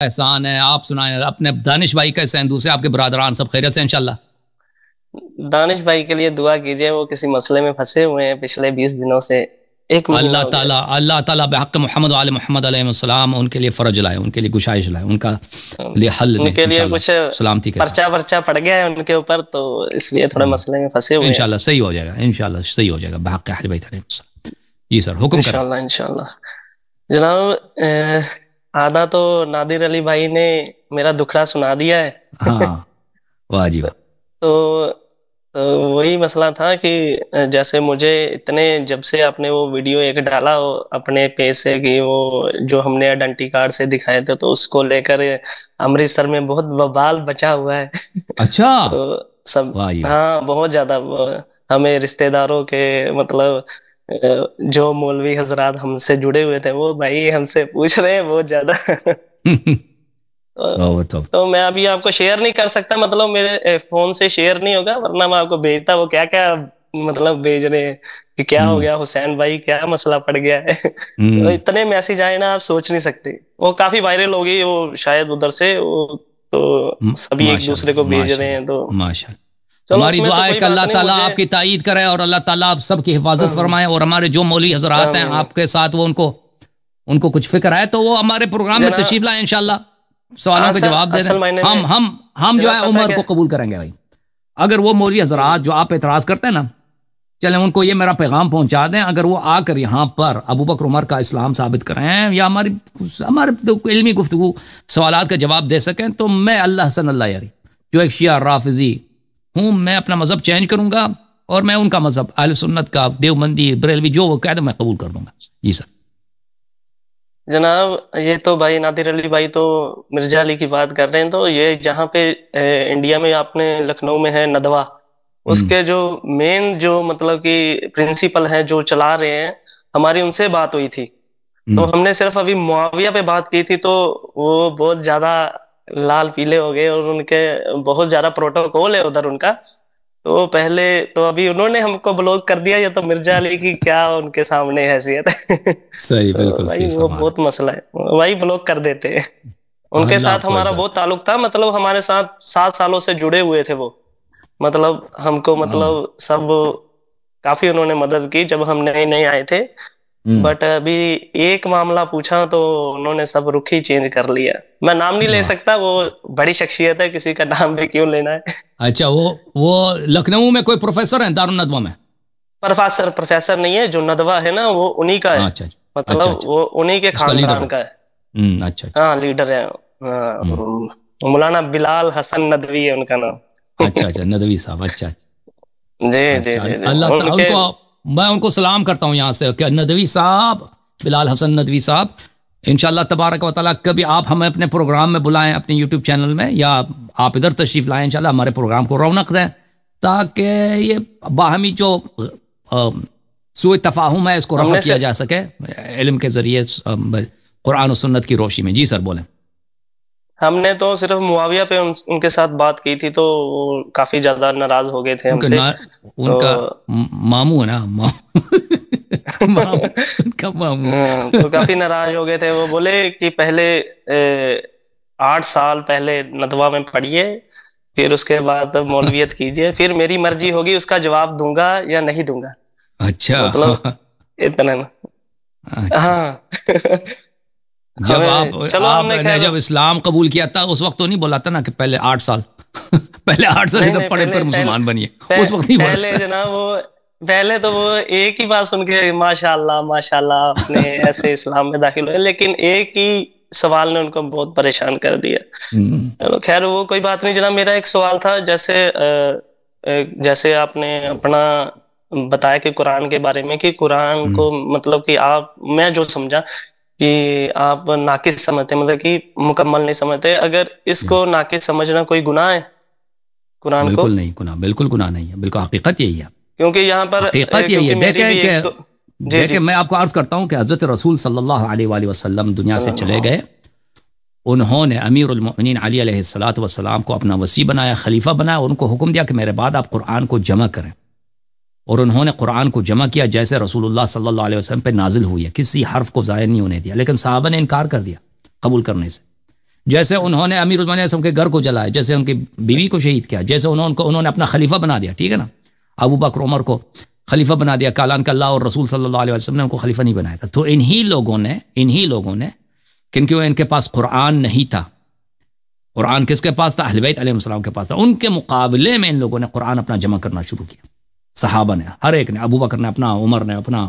احسان ہے. آپ سنائیں اپنے دانش بھائی کیسے ہیں, دوسرے آپ کے برادران سب خیریت سے انشاءاللہ؟ دانش بھائی کے لیے دعا کیجئے, وہ کسی مسئلے میں پھنسے ہوئے ہیں پچھلے 20 دنوں سے. ایک مہینہ ہو گیا. اللہ تعالیٰ بحق محمد و آل محمد علیہ السلام ان کے لیے فرج لائے, ان کے لیے گشائش لائے, ان کا لیے حل میں ان کے لیے کچھ سلامتی کے ساتھ. پرچہ پڑ گیا ہے ان کے اوپر, تو اس لیے تھوڑے مسئلے میں پھنسے ہوئے ہیں. انشاءاللہ صحیح ہو جائے گا, انشاءاللہ صحیح ہو جائے گا بحق اہل بیت علیہ السلام. جی سر حکم کریں. انشاءاللہ جناب, آدھا تو نادر علی بھائی نے میرا دکھڑا سنا دیا ہے. ہاں واہ جی واہ. تو وہی مسئلہ تھا کہ جیسے مجھے اتنے, جب سے آپ نے وہ ویڈیو ایک ڈالا اپنے پیج سے کہ وہ جو ہم نے آئیڈینٹی کارڈ سے دکھائے تھے, تو اس کو لے کر امرتسر میں بہت ببال بچا ہوا ہے. اچھا سب ہاں بہت زیادہ. ہمیں رشتہ داروں کے مطلب جو مولوی حضرات ہم سے جڑے ہوئے تھے, وہ بھائی ہم سے پوچھ رہے ہیں بہت زیادہ. تو میں ابھی آپ کو شیئر نہیں کر سکتا, مطلب میرے فون سے شیئر نہیں ہوگا, ورنہ میں آپ کو بھیجتا. وہ کیا کیا مطلب بھیج رہے ہیں کہ کیا ہو گیا حسین بھائی, کیا مسئلہ پڑ گیا ہے. تو اتنے میسج آئے نا, آپ سوچ نہیں سکتے. وہ کافی وائرل ہو گئی وہ شاید ادھر سے, تو سبھی ایک دوسرے کو بھیج رہے ہیں. تو ماشاءاللہ ہماری دعا ہے کہ اللہ تعالیٰ آپ کی تائید کرے اور اللہ تعالیٰ آپ سب کی حفاظت فرمائے. اور ہمارے جو مولوی حضرات ہیں آپ کے ساتھ, وہ ان کو کچھ فکر ہے تو وہ ہمارے پروگرام میں تشریف لائیں انشاءاللہ, سوالوں کے جواب دے دیں. ہم جو ہے عمر کو قبول کریں گے بھائی. اگر وہ مولوی حضرات جو آپ اعتراض کرتے ہیں نا, چلیں ان کو یہ میرا پیغام پہنچا دیں. اگر وہ آ کر یہاں پر ابو بکر عمر کا اسلام ثابت کریں یا ہمارے علمی گفتگو سوالات کا جواب دے سکیں, تو میں اللہ حسن اللہ یاری جو ایک شیعہ رافضی ہوں, میں اپنا مذہب چینج کروں گا اور میں ان کا مذہب اہل سنت کا, دیوبندی بریلوی جو وہ کہہ دیں میں قبول کر دوں گا. جی سر. جناب یہ تو بھائی نادر علی بھائی تو مرزا علی کی بات کر رہے ہیں. تو یہ جہاں پہ انڈیا میں آپ نے لکھنؤ میں ہے ندوہ, اس کے جو مین جو مطلب کہ پرنسپل ہیں جو چلا رہے ہیں, ہماری ان سے بات ہوئی تھی. تو ہم نے صرف ابھی معاویہ پہ بات کی تھی, تو وہ بہت زیادہ لال پیلے ہو گئے, اور ان کے بہت زیادہ پروٹوکول ہے ادھر ان کا. تو پہلے تو ابھی انہوں نے ہم کو بلاک کر دیا, یا تو مرزا علی کی کیا ان کے سامنے حیثیت ہے. صحیح بالکل صحیح. وہ بہت مسئلہ ہے, وہی بلاک کر دیتے ہیں. ان کے ساتھ ہمارا بہت تعلق تھا, مطلب ہمارے ساتھ 7 سالوں سے جڑے ہوئے تھے وہ. مطلب ہم کو مطلب سب کافی انہوں نے مدد کی جب ہم نئے آئے تھے. بٹ ابھی ایک معاملہ پوچھا تو انہوں نے سب رخ ہی چینج کر لیا. میں نام نہیں لے سکتا, وہ بڑی شخصیت ہے, کسی کا نام بھی کیوں لینا ہے. اچھا وہ لکھنؤ میں کوئی پروفیسر ہیں دارالندوہ میں؟ پروفیسر نہیں ہے, جو ندوہ ہے نا وہ انہی کا ہے. مطلب وہ انہی کے خاندان کا ہے. اچھا ہاں لیڈر ہے. مولانا بلال حسن ندوی ہے ان کا نام. اچھا ندوی صاحب. اچھا جی اللہ تعالیٰ کو میں ان کو سلام کرتا ہوں یہاں سے کہ ندوی صاحب, بلال حسن ندوی صاحب, انشاءاللہ تبارک و تعالیٰ کبھی آپ ہمیں اپنے پروگرام میں بلائیں, اپنے یوٹیوب چینل میں, یا آپ ادھر تشریف لائیں انشاءاللہ, ہمارے پروگرام کو رونق دیں, تاکہ یہ باہمی جو سوء تفاہم ہے اس کو رفع کیا جا سکے علم کے ذریعے قرآن و سنت کی روشنی میں. جی سر بولیں. ہم نے تو صرف معاویہ پہ ان کے ساتھ بات کی تھی, تو وہ کافی زیادہ ناراض ہو گئے تھے ہم سے. ان کا ماموں ہے نا, تو کافی ناراض ہو گئے تھے. وہ بولے کہ پہلے 8 سال پہلے ندوہ میں پڑھیے, پھر اس کے بعد مولویت کیجئے, پھر میری مرضی ہوگی اس کا جواب دوں گا یا نہیں دوں گا. اچھا مطلب اتنا ہاں. جب اسلام قبول کیا تھا اس وقت تو نہیں بولا تھا نا کہ پہلے 8 سال پہلے 8 سال ادھر پڑھے پھر مسلمان بنیے, اس وقت نہیں پہلے جناب. وہ پہلے تو وہ ایک ہی بات سن کے ماشاء اللہ آپ نے ایسے اسلام میں داخل ہوئے, لیکن ایک ہی سوال نے ان کو بہت پریشان کر دیا. چلو خیر وہ کوئی بات نہیں جناب. میرا ایک سوال تھا, جیسے آپ نے اپنا بتایا کہ قرآن کے بارے میں, کہ قرآن کو مطلب کہ میں جو سمجھا کہ آپ ناقص سمجھتے, مطلب کہ مکمل نہیں سمجھتے. اگر اس کو ناقص سمجھنا کوئی گناہ ہے قرآن کو؟ بالکل نہیں گناہ, بالکل گناہ نہیں ہے, بالکل حقیقت یہی ہے. کیونکہ یہاں پر حقیقت یہی ہے. دیکھیں میں آپ کو عرض کرتا ہوں کہ حضرت رسول صلی اللہ علیہ وآلہ وسلم دنیا سے چلے گئے, انہوں نے امیر المؤمنین علی علیہ السلام کو اپنا وصی بنایا, خلیفہ بنایا, اور ان کو حکم دیا کہ میرے بعد آپ قرآن کو جمع کریں. اور انہوں نے قرآن کو جمع کیا جیسے رسول اللہ صلی اللہ علیہ وسلم پہ نازل ہوئی ہے, کسی حرف کو ضائع نہیں ہونے دیا. لیکن صحابہ نے انکار کر دیا قبول کرنے سے. جیسے انہوں نے امیر المومنین کے گھر کو جلایا، جیسے ان کی بیوی کو شہید کیا، جیسے انہوں نے اپنا خلیفہ بنا دیا، ٹھیک ہے نا، ابو بکر عمر کو خلیفہ بنا دیا، کالان کا اللہ اور رسول صلی اللہ علیہ وسلم نے ان کو خلیفہ نہیں بنایا تھا. تو انہی لوگوں نے کیونکہ ان کے پاس قرآن نہیں تھا. قرآن کس کے پاس تھا؟ اہل بیت علیہ السلام کے پاس تھا. ان کے مقابلے میں ان لوگوں نے قرآن اپنا جمع کرنا شروع کیا. صحابہ نے ہر ایک نے، ابو بکر نے اپنا، عمر نے اپنا،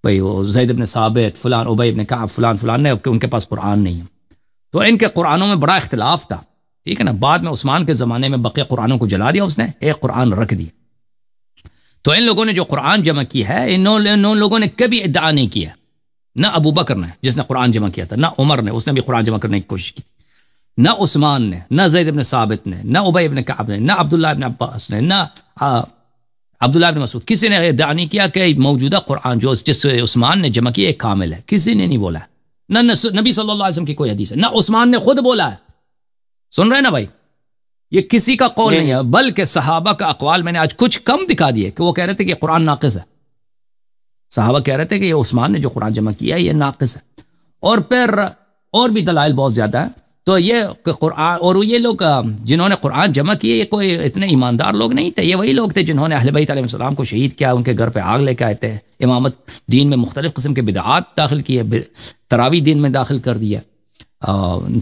بھائی وہ زید بن ثابت فلان، ابی بن کعب فلان نے، ان کے پاس قرآن نہیں ہے. تو ان کے قرآنوں میں بڑا اختلاف تھا، ٹھیک ہے نا. بعد میں عثمان کے زمانے میں بقیہ قرآنوں کو جلا دیا اس نے، ایک قرآن رکھ دیا. تو ان لوگوں نے جو قرآن جمع کی ہے، ان لوگوں نے کبھی ادعا نہیں کیا، نہ ابو بکر نے جس نے قرآن جمع کیا تھا، نہ عمر نے، اس نے بھی قرآن جمع کرنے کی کوشش کی، نہ عثمان نے، نہ زید بن ثابت نے، نہ ابی بن کعب نے، نہ عبداللہ بن عباس نے، نہ عبداللہ بن مسعود. کسی نے ادعا نہیں کیا کہ موجودہ قرآن جو جس عثمان نے جمع کیا ایک کامل ہے. کسی نے نہیں بولا ہے، نہ نبی صلی اللہ علیہ وسلم کی کوئی حدیث ہے، نہ عثمان نے خود بولا ہے. سن رہے ہیں نا بھائی، یہ کسی کا قول نہیں ہے، بلکہ صحابہ کا اقوال میں نے آج کچھ کم دکھا دیے کہ وہ کہہ رہے تھے کہ قرآن ناقص ہے. صحابہ کہہ رہے تھے کہ یہ عثمان نے جو قرآن جمع کیا ہے یہ ناقص ہے. اور پھر اور بھی دلائل بہت زیادہ ہیں. تو یہ کہ قرآن، اور یہ لوگ جنہوں نے قرآن جمع کیے یہ کوئی اتنے ایماندار لوگ نہیں تھے. یہ وہی لوگ تھے جنہوں نے اہل بیت علیہ السلام کو شہید کیا، ان کے گھر پہ آگ لے کے آئے تھے، امامت دین میں مختلف قسم کے بدعات داخل کیے، تراویح دین میں داخل کر دیا،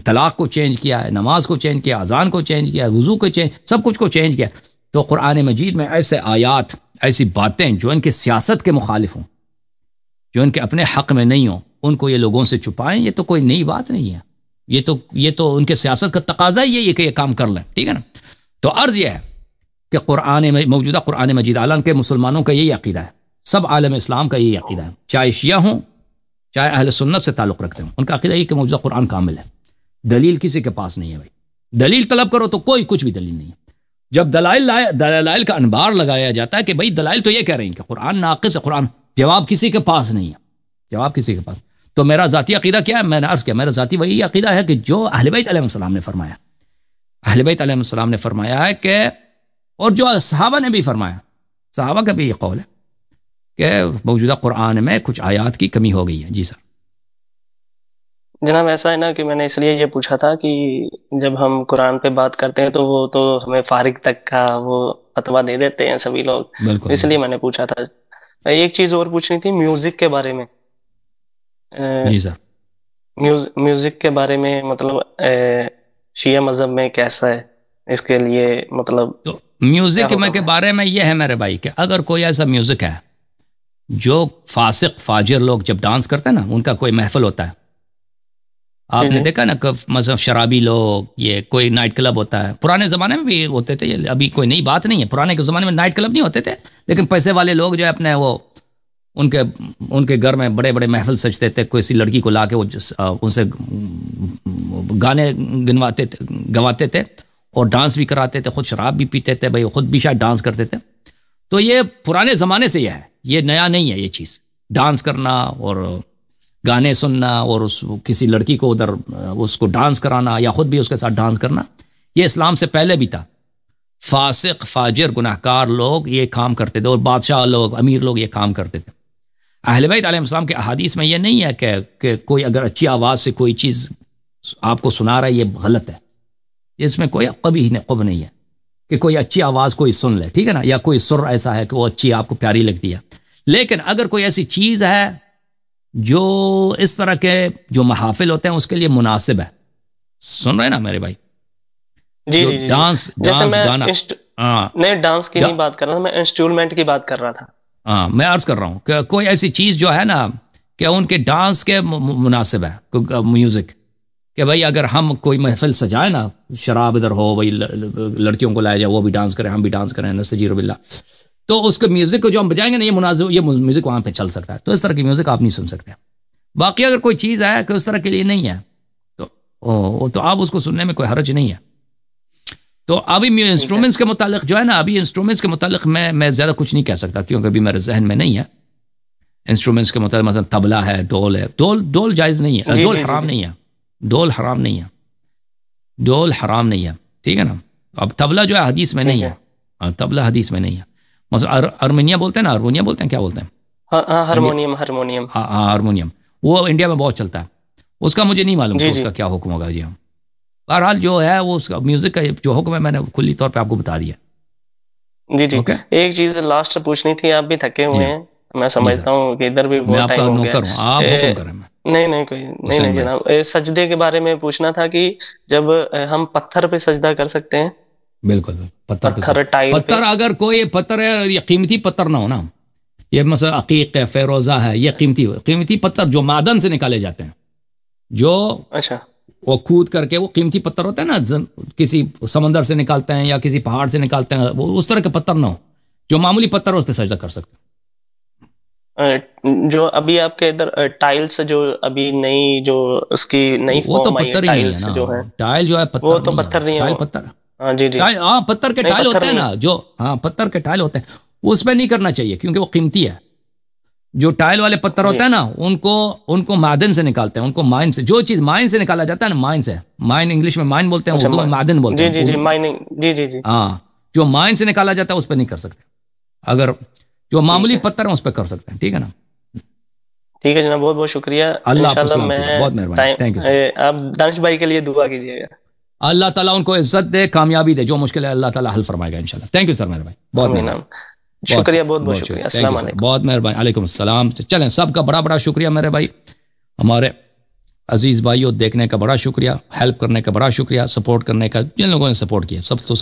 طلاق کو چینج کیا ہے، نماز کو چینج کیا، اذان کو چینج کیا، وضو کو چینج، سب کچھ کو چینج کیا. تو قرآن مجید میں ایسے آیات، ایسی باتیں جو ان کے سیاست کے مخالف ہوں، جو ان کے اپنے حق میں نہیں ہوں، ان کو یہ لوگوں سے چھپائیں. یہ تو کوئی نئی بات نہیں ہے، یہ تو ان کے سیاست کا تقاضا ہی ہے کہ یہ کام کر لیں، ٹھیک ہے نا. تو عرض یہ ہے کہ موجودہ قرآن مجید عالم کے مسلمانوں کا یہی عقیدہ ہے، سب عالم اسلام کا یہی عقیدہ ہے، چاہے شیعہ ہوں چاہے اہل سنت سے تعلق رکھتے ہوں، ان کا عقیدہ یہ کہ موجودہ قرآن کامل ہے. دلیل کسی کے پاس نہیں ہے بھائی. دلیل طلب کرو تو کوئی کچھ بھی دلیل نہیں ہے. جب دلائل کا انبار لگایا جاتا ہے کہ بھائی دلائل تو یہ کہہ رہے ہیں کہ قرآن ناقص ہے، قرآن، جواب کسی کے پاس نہیں ہے، جواب کسی کے پاس. تو میرا ذاتی عقیدہ کیا ہے؟ میں نے عرض کیا، میرا ذاتی وہی عقیدہ ہے کہ جو اہل بیت علیہ السلام نے فرمایا، اہل بیت علیہ السلام نے فرمایا ہے کہ، اور جو صحابہ نے بھی فرمایا، صحابہ کا بھی یہ قول ہے کہ موجودہ قرآن میں کچھ آیات کی کمی ہو گئی ہے. جی سر. جناب ایسا ہے نا کہ میں نے اس لیے یہ پوچھا تھا کہ جب ہم قرآن پہ بات کرتے ہیں تو وہ تو ہمیں فارغ تک کا وہ فتویٰ دے دیتے ہیں سبھی لوگ، بالکل، اس لیے میں نے پوچھا تھا. ایک چیز اور پوچھنی تھی میوزک کے بارے میں. جی سر. میوزک کے بارے میں مطلب شیعہ مذہب میں کیسا ہے اس کے لیے، مطلب تو میوزک کے بارے میں یہ ہے میرے بھائی کہ اگر کوئی ایسا میوزک ہے جو فاسق فاجر لوگ جب ڈانس کرتے ہیں نا، ان کا کوئی محفل ہوتا ہے، آپ نے دیکھا نا کہ مثلا شرابی لوگ، یہ کوئی نائٹ کلب ہوتا ہے، پرانے زمانے میں بھی ہوتے تھے، ابھی کوئی نئی بات نہیں ہے، پرانے کے زمانے میں نائٹ کلب نہیں ہوتے تھے، لیکن پیسے والے لوگ جو ہے اپنے وہ ان کے گھر میں بڑے بڑے محفل سجتے تھے، کسی لڑکی کو لا کے وہ ان سے گانے گواتے تھے اور ڈانس بھی کراتے تھے، خود شراب بھی پیتے تھے، بھائی خود بھی شاید ڈانس کرتے تھے. تو یہ پرانے زمانے سے یہ ہے، یہ نیا نہیں ہے. یہ چیز ڈانس کرنا اور گانے سننا اور کسی لڑکی کو ادھر اس کو ڈانس کرانا یا خود بھی اس کے ساتھ ڈانس کرنا، یہ اسلام سے پہلے بھی تھا. فاسق فاجر گناہکار لوگ یہ کام کرتے تھے، اور بادشاہ لوگ، امیر لوگ یہ کام کرتے تھے. اہل بیت علیہ السلام کے احادیث میں یہ نہیں ہے کہ کوئی اگر اچھی آواز سے کوئی چیز آپ کو سنا رہا ہے یہ غلط ہے. اس میں کوئی قبیح قب نہیں ہے کہ کوئی اچھی آواز کوئی سن لے، ٹھیک ہے نا، یا کوئی سر ایسا ہے کہ وہ اچھی آپ کو پیاری لگتی ہے. لیکن اگر کوئی ایسی چیز ہے جو اس طرح کے جو محافل ہوتے ہیں اس کے لیے مناسب ہے، سن رہے ہیں نا میرے بھائی، جی جی ڈانس گانا، نہیں ڈانس کی نہیں بات کر رہا تھا، میں انسٹرومنٹ کی بات کر رہا تھا. میں عرض کر رہا ہوں کہ کوئی ایسی چیز جو ہے نا کہ ان کے ڈانس کے مناسب ہے میوزک، کہ بھائی اگر ہم کوئی محفل سجائے نا، شراب ادھر ہو، بھائی لڑکیوں کو لایا جائے، وہ بھی ڈانس کریں، ہم بھی ڈانس کریں، نستجیر باللہ، تو اس کے میوزک کو جو ہم بجائیں گے نا، یہ میوزک وہاں پہ چل سکتا ہے. تو اس طرح کی میوزک آپ نہیں سن سکتے. باقی اگر کوئی چیز ہے کہ اس طرح کے لیے نہیں ہے تو آپ اس کو سننے میں کوئی حرج نہیں ہے. تو ابھی انسٹرومنٹس کے متعلق جو ہے نا، ابھی انسٹرومنٹس کے متعلق میں زیادہ کچھ نہیں کہہ سکتا، کیونکہ ابھی میرے ذہن میں نہیں ہے. انسٹرومنٹس کے متعلق مثلا طبلہ ہے، ڈول ہے، ڈول جائز نہیں ہے، ڈول حرام نہیں ہے، ڈول حرام نہیں ہے، ڈول حرام نہیں ہے، ٹھیک ہے نا. اب طبلہ جو ہے حدیث میں نہیں ہے، طبلہ حدیث میں نہیں ہے. مثلا ارمینیا بولتے ہیں نا، ہارمونیم بولتے ہیں، کیا بولتے ہیں؟ ہارمونیم. ہارمونیم وہ انڈیا میں بہت چلتا ہے. اس کا مجھے نہیں معلوم کہ اس کا کیا حکم ہوگا. جی ہاں، بہرحال جو ہے وہ اس کا میوزک کا جو حکم ہے میں نے کھلی طور پہ آپ کو بتا دیا. جی جی ایک چیز لاسٹ پوچھنی تھی, آپ بھی تھکے ہوئے ہیں, میں سمجھتا ہوں کہ ادھر بھی بہت ٹائم ہو گیا. آپ حکم کریں. نہیں کوئی نہیں جناب, سجدے کے بارے میں پوچھنا تھا کہ جب ہم پتھر پہ سجدہ کر سکتے ہیں؟ بالکل پتھر اگر کوئی پتھر ہے, یہ قیمتی پتھر نہ ہو نا, یہ مثلا عقیق ہے, فیروزہ ہے, یہ قیمتی پتھر جو معدن سے نکالے جاتے ہیں, جو اچھا وہ کھود کر کے وہ قیمتی پتھر ہوتا ہے نا, کسی سمندر سے نکالتے ہیں یا کسی پہاڑ سے نکالتے ہیں, وہ اس طرح کے پتھر نہ ہو, جو معمولی پتھر ہو اس پہ سجدہ کر سکتے ہیں. جو ابھی آپ کے ادھر ٹائلس جو ابھی نئی جو اس کی نئی فارم آئی ہے, ٹائلس جو ہے, ٹائل جو ہے وہ تو پتھر نہیں ہے, پتھر. ہاں جی جی, ہاں پتھر کے ٹائل ہوتے ہیں نا, جو ہاں پتھر کے ٹائل ہوتے ہیں, اس پہ نہیں کرنا چاہیے کیونکہ وہ قیمتی ہے. جو ٹائل والے پتھر ہوتے ہیں نا, ان کو معدن سے نکالتے ہیں, ان کو مائن سے, جو چیز مائن سے نکالا جاتا ہے نا, مائن سے, مائن انگلش میں مائن بولتے ہیں, اردو میں معدن بولتے ہیں. جی جی مائننگ, جی جی جی, ہاں جو مائن سے نکالا جاتا ہے اس پہ نہیں کر سکتے, اگر جو معمولی پتھر ہیں اس پہ کر سکتے ہیں. ٹھیک ہے نا, ٹھیک ہے جناب, بہت بہت شکریہ. انشاءاللہ بہت مہربانی, تھینک یو سر. آپ دانش بھائی کے لیے دعا کیجیے گا, اللہ تعالیٰ ان کو عزت دے, کامیابی دے, جو مشکل ہے اللہ تعالیٰ حل فرمائے گا انشاءاللہ. تھینک یو سر میرے بھائی, بہت مہربانی, شکریہ, بہت بہت شکریہ. السلام علیکم. بہت مہربانی, علیکم السلام. چلیں سب کا بڑا شکریہ میرے بھائی, ہمارے عزیز بھائیوں, دیکھنے کا بڑا شکریہ, ہیلپ کرنے کا بڑا شکریہ, سپورٹ کرنے کا, جن لوگوں نے سپورٹ کیا سب تو